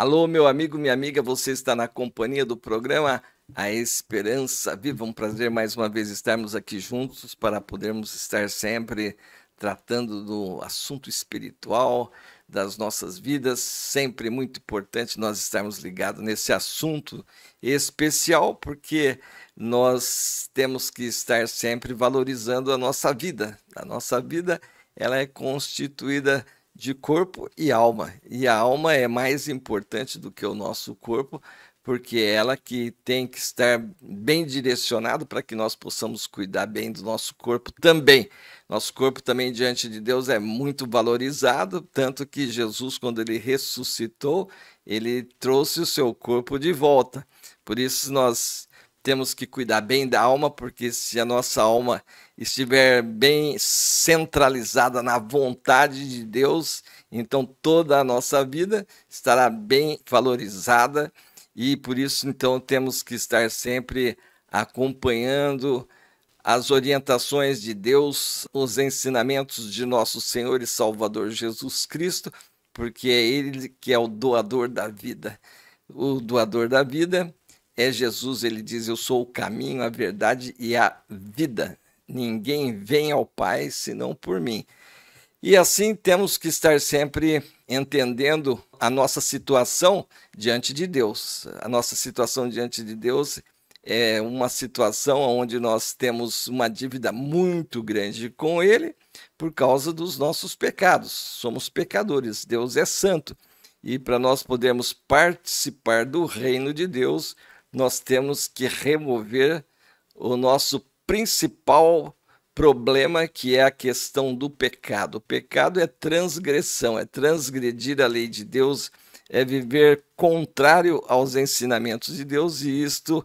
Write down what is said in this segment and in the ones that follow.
Alô, meu amigo, minha amiga, você está na companhia do programa A Esperança Viva. Um prazer mais uma vez estarmos aqui juntos para podermos estar sempre tratando do assunto espiritual das nossas vidas. Sempre muito importante nós estarmos ligados nesse assunto especial, porque nós temos que estar sempre valorizando a nossa vida. A nossa vida, ela é constituída de corpo e alma. E a alma é mais importante do que o nosso corpo, porque é ela que tem que estar bem direcionado para que nós possamos cuidar bem do nosso corpo também. Nosso corpo também diante de Deus é muito valorizado, tanto que Jesus, quando ele ressuscitou, ele trouxe o seu corpo de volta. Por isso nós temos que cuidar bem da alma, porque se a nossa alma estiver bem centralizada na vontade de Deus, então toda a nossa vida estará bem valorizada e por isso então temos que estar sempre acompanhando as orientações de Deus, os ensinamentos de nosso Senhor e Salvador Jesus Cristo, porque é Ele que é o doador da vida. O doador da vida é Jesus, ele diz: Eu sou o caminho, a verdade e a vida. Ninguém vem ao Pai senão por mim. E assim temos que estar sempre entendendo a nossa situação diante de Deus. A nossa situação diante de Deus é uma situação onde nós temos uma dívida muito grande com Ele por causa dos nossos pecados. Somos pecadores, Deus é santo. E para nós podermos participar do reino de Deus, nós temos que remover o nosso principal problema, que é a questão do pecado. O pecado é transgressão, é transgredir a lei de Deus, é viver contrário aos ensinamentos de Deus, e isto,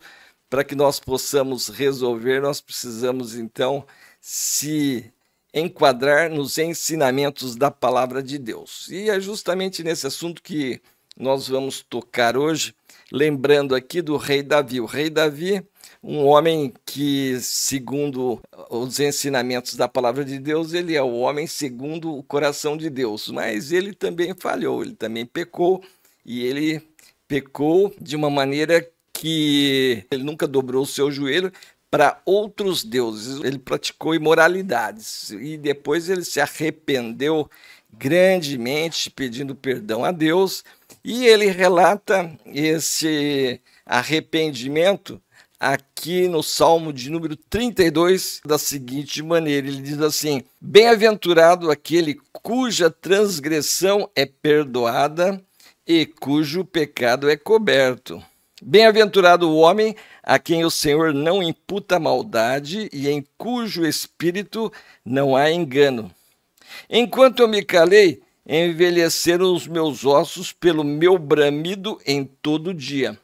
para que nós possamos resolver, nós precisamos então se enquadrar nos ensinamentos da palavra de Deus. E é justamente nesse assunto que nós vamos tocar hoje, lembrando aqui do rei Davi. O rei Davi, um homem que, segundo os ensinamentos da palavra de Deus, ele é o homem segundo o coração de Deus, mas ele também falhou, ele também pecou, e ele pecou de uma maneira que ele nunca dobrou o seu joelho para outros deuses, ele praticou imoralidades, e depois ele se arrependeu grandemente, pedindo perdão a Deus, e ele relata esse arrependimento aqui no Salmo de número 32, da seguinte maneira: ele diz assim: Bem-aventurado aquele cuja transgressão é perdoada e cujo pecado é coberto. Bem-aventurado o homem a quem o Senhor não imputa maldade e em cujo espírito não há engano. Enquanto eu me calei, envelheceram os meus ossos pelo meu bramido em todo dia.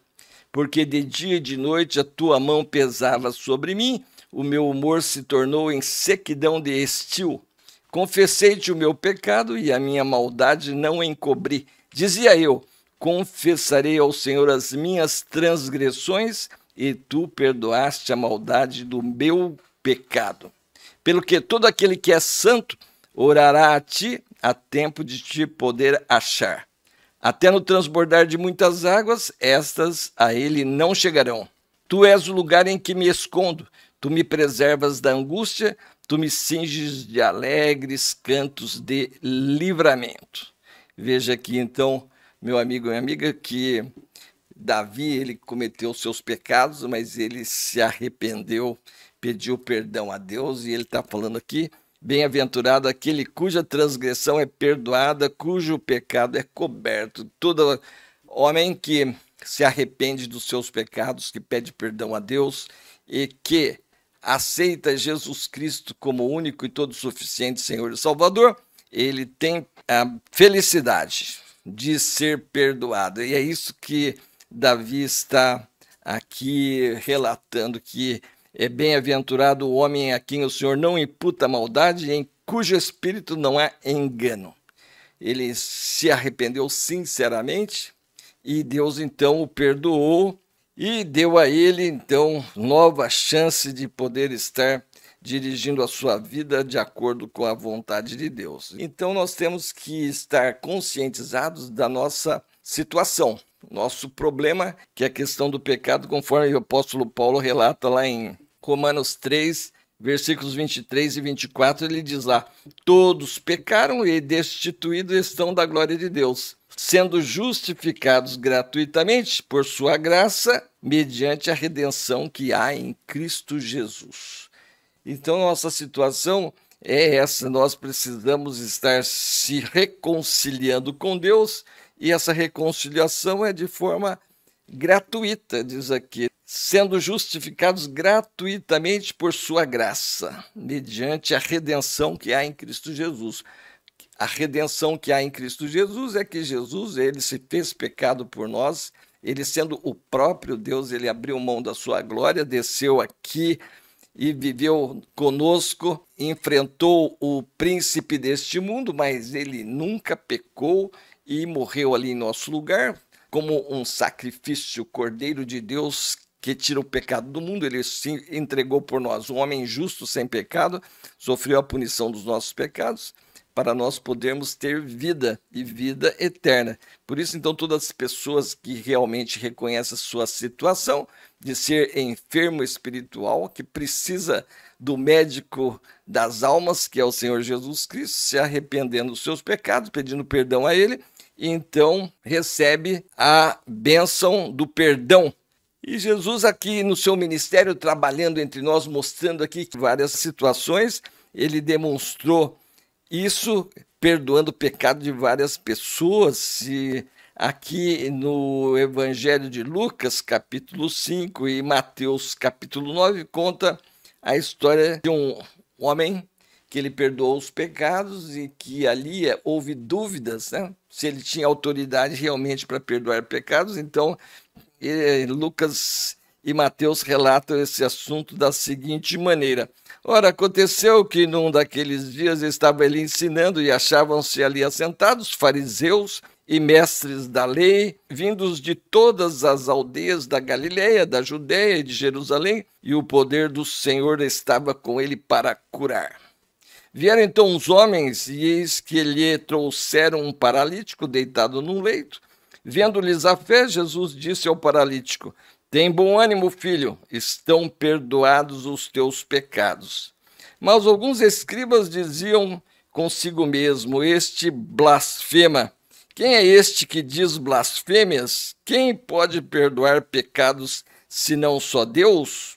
Porque de dia e de noite a tua mão pesava sobre mim, o meu humor se tornou em sequidão de estio. Confessei-te o meu pecado e a minha maldade não encobri. Dizia eu: confessarei ao Senhor as minhas transgressões, e tu perdoaste a maldade do meu pecado. Pelo que todo aquele que é santo orará a ti a tempo de te poder achar. Até no transbordar de muitas águas, estas a ele não chegarão. Tu és o lugar em que me escondo, tu me preservas da angústia, tu me cinges de alegres cantos de livramento. Veja aqui então, meu amigo e minha amiga, que Davi, ele cometeu seus pecados, mas ele se arrependeu, pediu perdão a Deus, e ele está falando aqui: bem-aventurado aquele cuja transgressão é perdoada, cujo pecado é coberto. Todo homem que se arrepende dos seus pecados, que pede perdão a Deus e que aceita Jesus Cristo como único e todo suficiente Senhor e Salvador, ele tem a felicidade de ser perdoado. E é isso que Davi está aqui relatando, que é bem-aventurado o homem a quem o Senhor não imputa maldade, em cujo espírito não há engano. Ele se arrependeu sinceramente e Deus então o perdoou e deu a ele então nova chance de poder estar dirigindo a sua vida de acordo com a vontade de Deus. Então nós temos que estar conscientizados da nossa situação. Nosso problema, que é a questão do pecado, conforme o apóstolo Paulo relata lá em Romanos 3, versículos 23 e 24, ele diz lá: todos pecaram e destituídos estão da glória de Deus, sendo justificados gratuitamente por sua graça, mediante a redenção que há em Cristo Jesus. Então, nossa situação é essa, nós precisamos estar se reconciliando com Deus, e essa reconciliação é de forma gratuita, diz aqui, sendo justificados gratuitamente por sua graça, mediante a redenção que há em Cristo Jesus. A redenção que há em Cristo Jesus é que Jesus, ele se fez pecado por nós, ele sendo o próprio Deus, ele abriu mão da sua glória, desceu aqui e viveu conosco, enfrentou o príncipe deste mundo, mas ele nunca pecou e morreu ali em nosso lugar, como um sacrifício, Cordeiro de Deus que tira o pecado do mundo. Ele se entregou por nós, um homem justo, sem pecado, sofreu a punição dos nossos pecados, para nós podermos ter vida e vida eterna. Por isso, então, todas as pessoas que realmente reconhecem a sua situação de ser enfermo espiritual, que precisa do médico das almas, que é o Senhor Jesus Cristo, se arrependendo dos seus pecados, pedindo perdão a Ele, então recebe a bênção do perdão. E Jesus aqui no seu ministério, trabalhando entre nós, mostrando aqui várias situações, ele demonstrou isso, perdoando o pecado de várias pessoas. E aqui no Evangelho de Lucas, capítulo 5, e Mateus, capítulo 9, conta a história de um homem que ele perdoou os pecados e que ali houve dúvidas, né, se ele tinha autoridade realmente para perdoar pecados. Então, Lucas e Mateus relatam esse assunto da seguinte maneira: ora, aconteceu que num daqueles dias estava ele ensinando e achavam-se ali assentados fariseus e mestres da lei, vindos de todas as aldeias da Galileia, da Judeia e de Jerusalém, e o poder do Senhor estava com ele para curar. Vieram então uns homens, e eis que lhe trouxeram um paralítico deitado num leito. Vendo-lhes a fé, Jesus disse ao paralítico: tem bom ânimo, filho, estão perdoados os teus pecados. Mas alguns escribas diziam consigo mesmo: este blasfema. Quem é este que diz blasfêmias? Quem pode perdoar pecados senão só Deus?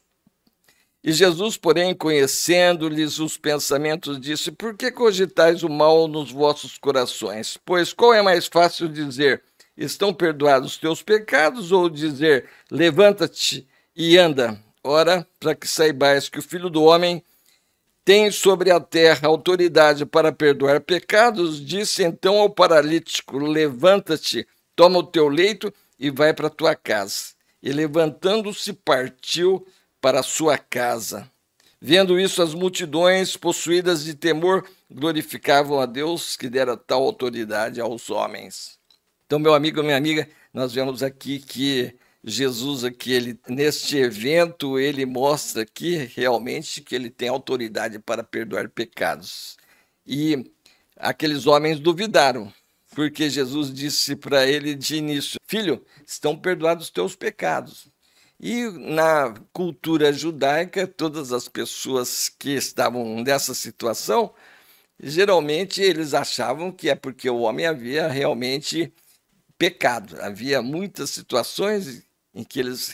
E Jesus, porém, conhecendo-lhes os pensamentos, disse: por que cogitais o mal nos vossos corações? Pois qual é mais fácil dizer: estão perdoados os teus pecados, ou dizer: levanta-te e anda? Ora, para que saibais que o Filho do Homem tem sobre a terra autoridade para perdoar pecados, disse então ao paralítico: levanta-te, toma o teu leito e vai para a tua casa. E levantando-se, partiu para a sua casa. Vendo isso, as multidões, possuídas de temor, glorificavam a Deus que dera tal autoridade aos homens. Então, meu amigo, minha amiga, nós vemos aqui que Jesus, aqui, neste evento, ele mostra aqui realmente que ele tem autoridade para perdoar pecados. E aqueles homens duvidaram, porque Jesus disse para ele de início: filho, estão perdoados os teus pecados. E na cultura judaica, todas as pessoas que estavam nessa situação, geralmente eles achavam que é porque o homem havia realmente pecado. Havia muitas situações em que eles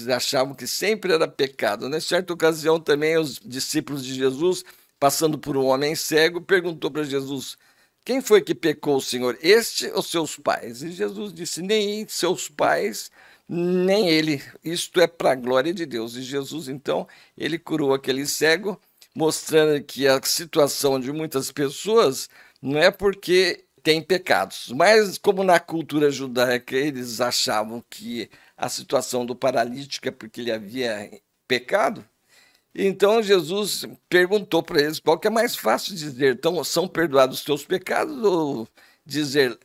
achavam que sempre era pecado. Em certa ocasião também os discípulos de Jesus, passando por um homem cego, perguntou para Jesus: quem foi que pecou, Senhor, este ou seus pais? E Jesus disse: nem seus pais, nem ele, isto é para a glória de Deus. E Jesus, então, ele curou aquele cego, mostrando que a situação de muitas pessoas não é porque tem pecados, mas como na cultura judaica eles achavam que a situação do paralítico é porque ele havia pecado, então Jesus perguntou para eles qual que é mais fácil dizer: então, são perdoados os teus pecados, ou dizer: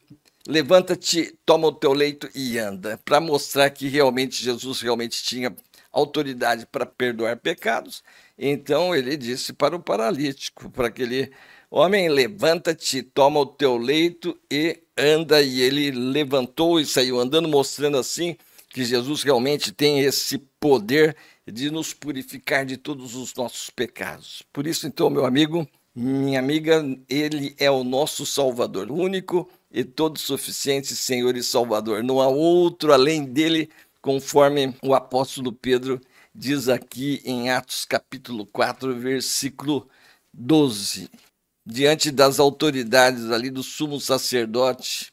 levanta-te, toma o teu leito e anda, para mostrar que realmente Jesus realmente tinha autoridade para perdoar pecados. Então ele disse para o paralítico, para que ele homem, levanta-te, toma o teu leito e anda. E ele levantou e saiu andando, mostrando assim que Jesus realmente tem esse poder de nos purificar de todos os nossos pecados. Por isso, então, meu amigo, minha amiga, ele é o nosso Salvador, único e todo suficiente Senhor e Salvador. Não há outro além dele, conforme o apóstolo Pedro diz aqui em Atos capítulo 4, versículo 12. Diante das autoridades ali do sumo sacerdote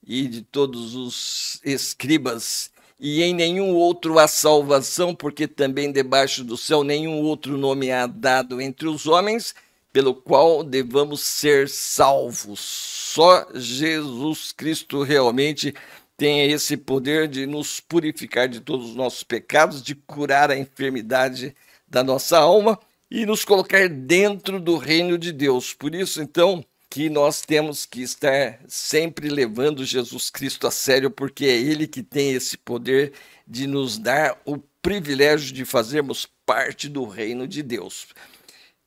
e de todos os escribas, e em nenhum outro há salvação, porque também debaixo do céu nenhum outro nome há dado entre os homens, pelo qual devamos ser salvos. Só Jesus Cristo realmente tem esse poder de nos purificar de todos os nossos pecados, de curar a enfermidade da nossa alma e nos colocar dentro do reino de Deus. Por isso, então, que nós temos que estar sempre levando Jesus Cristo a sério, porque é Ele que tem esse poder de nos dar o privilégio de fazermos parte do reino de Deus.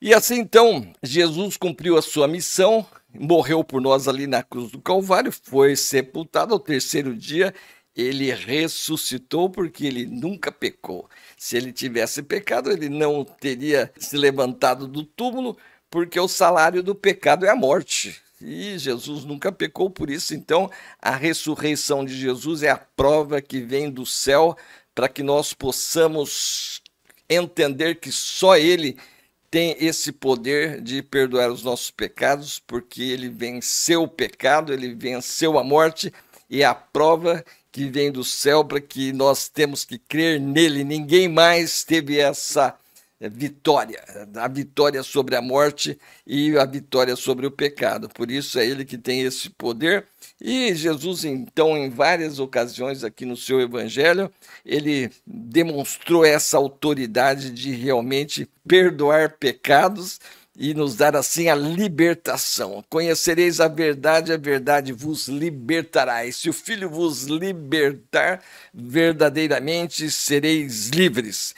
E assim, então, Jesus cumpriu a sua missão, morreu por nós ali na cruz do Calvário, foi sepultado. Ao terceiro dia, ele ressuscitou, porque ele nunca pecou. Se ele tivesse pecado, ele não teria se levantado do túmulo, porque o salário do pecado é a morte. E Jesus nunca pecou, por isso, então, a ressurreição de Jesus é a prova que vem do céu, para que nós possamos entender que só Ele tem esse poder de perdoar os nossos pecados, porque Ele venceu o pecado, Ele venceu a morte, e é a prova que vem do céu, para que nós temos que crer nele. Ninguém mais teve essa vitória, a vitória sobre a morte e a vitória sobre o pecado. Por isso é ele que tem esse poder. E Jesus, então, em várias ocasiões aqui no seu evangelho, ele demonstrou essa autoridade de realmente perdoar pecados e nos dar assim a libertação. Conhecereis a verdade vos libertará. E se o Filho vos libertar, verdadeiramente sereis livres.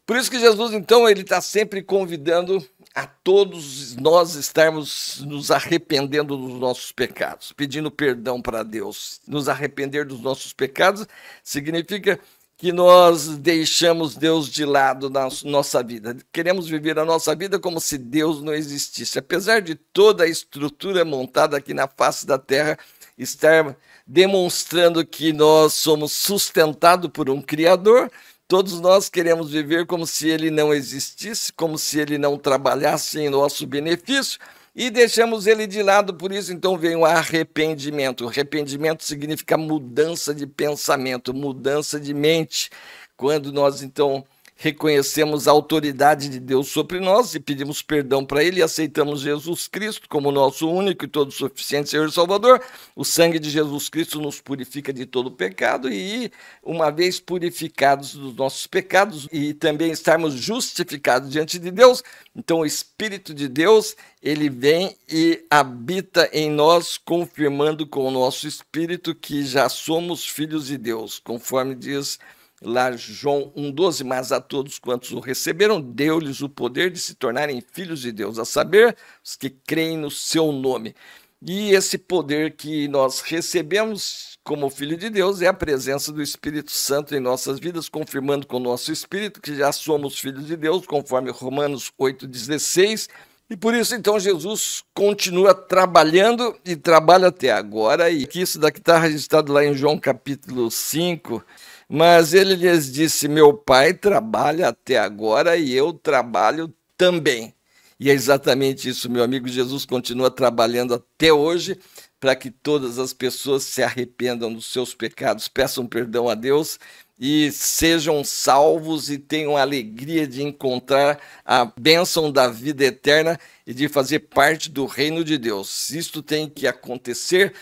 Por isso que Jesus, então, ele está sempre convidando a todos nós estarmos nos arrependendo dos nossos pecados, pedindo perdão para Deus. Nos arrepender dos nossos pecados significa que nós deixamos Deus de lado na nossa vida. Queremos viver a nossa vida como se Deus não existisse. Apesar de toda a estrutura montada aqui na face da terra estar demonstrando que nós somos sustentados por um Criador, todos nós queremos viver como se ele não existisse, como se ele não trabalhasse em nosso benefício, e deixamos ele de lado. Por isso, então, vem o arrependimento. O arrependimento significa mudança de pensamento, mudança de mente. Quando nós, então, reconhecemos a autoridade de Deus sobre nós e pedimos perdão para Ele e aceitamos Jesus Cristo como nosso único e todo suficiente Senhor e Salvador, o sangue de Jesus Cristo nos purifica de todo pecado, e uma vez purificados dos nossos pecados e também estarmos justificados diante de Deus, então o Espírito de Deus, ele vem e habita em nós, confirmando com o nosso espírito que já somos filhos de Deus, conforme diz lá João 1,12, mas a todos quantos o receberam, deu-lhes o poder de se tornarem filhos de Deus, a saber, os que creem no seu nome. E esse poder que nós recebemos como filho de Deus é a presença do Espírito Santo em nossas vidas, confirmando com o nosso espírito que já somos filhos de Deus, conforme Romanos 8,16. E por isso, então, Jesus continua trabalhando e trabalha até agora, e que isso daqui está registrado lá em João capítulo 5, mas ele lhes disse: meu Pai trabalha até agora e eu trabalho também. E é exatamente isso, meu amigo. Jesus continua trabalhando até hoje para que todas as pessoas se arrependam dos seus pecados, peçam perdão a Deus e sejam salvos e tenham a alegria de encontrar a bênção da vida eterna e de fazer parte do reino de Deus. Isto tem que acontecer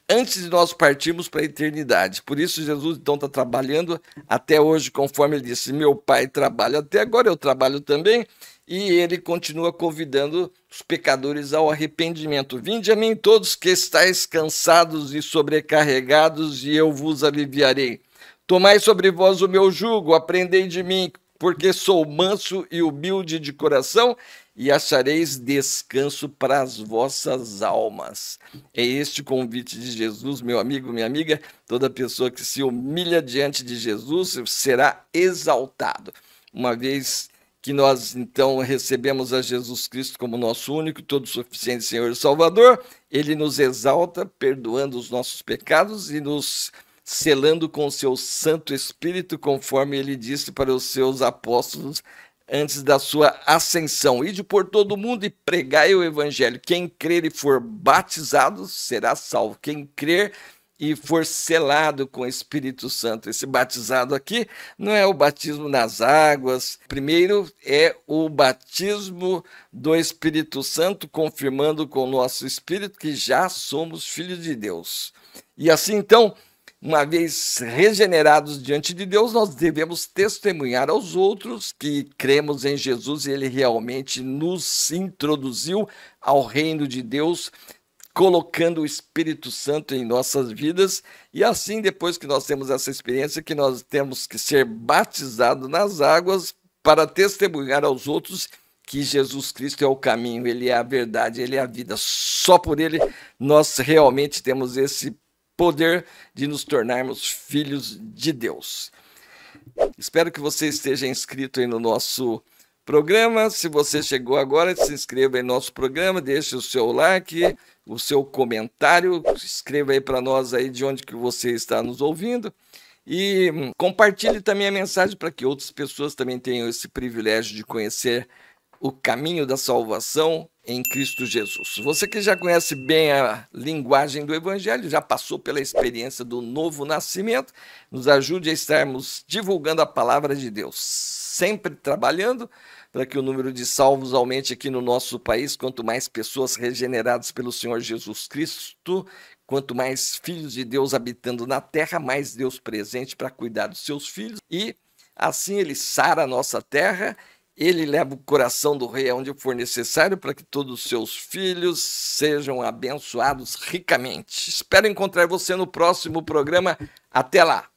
antes de nós partirmos para a eternidade. Por isso Jesus então está trabalhando até hoje, conforme ele disse: meu Pai trabalha até agora, eu trabalho também. E ele continua convidando os pecadores ao arrependimento. Vinde a mim todos que estáis cansados e sobrecarregados, e eu vos aliviarei. Tomai sobre vós o meu jugo, aprendei de mim, porque sou manso e humilde de coração, e achareis descanso para as vossas almas. É este o convite de Jesus, meu amigo, minha amiga. Toda pessoa que se humilha diante de Jesus será exaltado. Uma vez que nós, então, recebemos a Jesus Cristo como nosso único, todo suficiente Senhor e Salvador, ele nos exalta, perdoando os nossos pecados e nos selando com o seu Santo Espírito, conforme ele disse para os seus apóstolos antes da sua ascensão. Ide por todo mundo e pregai o evangelho. Quem crer e for batizado será salvo. Quem crer e for selado com o Espírito Santo. Esse batizado aqui não é o batismo nas águas. Primeiro é o batismo do Espírito Santo, confirmando com o nosso espírito que já somos filhos de Deus. E assim, então, uma vez regenerados diante de Deus, nós devemos testemunhar aos outros que cremos em Jesus e ele realmente nos introduziu ao reino de Deus, colocando o Espírito Santo em nossas vidas. E assim, depois que nós temos essa experiência, que nós temos que ser batizados nas águas para testemunhar aos outros que Jesus Cristo é o caminho, ele é a verdade, ele é a vida. Só por ele nós realmente temos esse poder de nos tornarmos filhos de Deus. Espero que você esteja inscrito aí no nosso programa. Se você chegou agora, se inscreva em nosso programa, deixe o seu like, o seu comentário, escreva aí para nós aí de onde que você está nos ouvindo e compartilhe também a mensagem para que outras pessoas também tenham esse privilégio de conhecer o caminho da salvação em Cristo Jesus. Você que já conhece bem a linguagem do Evangelho, já passou pela experiência do novo nascimento, nos ajude a estarmos divulgando a palavra de Deus, sempre trabalhando para que o número de salvos aumente aqui no nosso país. Quanto mais pessoas regeneradas pelo Senhor Jesus Cristo, quanto mais filhos de Deus habitando na terra, mais Deus presente para cuidar dos seus filhos, e assim ele sara a nossa terra. Ele leva o coração do rei aonde for necessário para que todos os seus filhos sejam abençoados ricamente. Espero encontrar você no próximo programa. Até lá!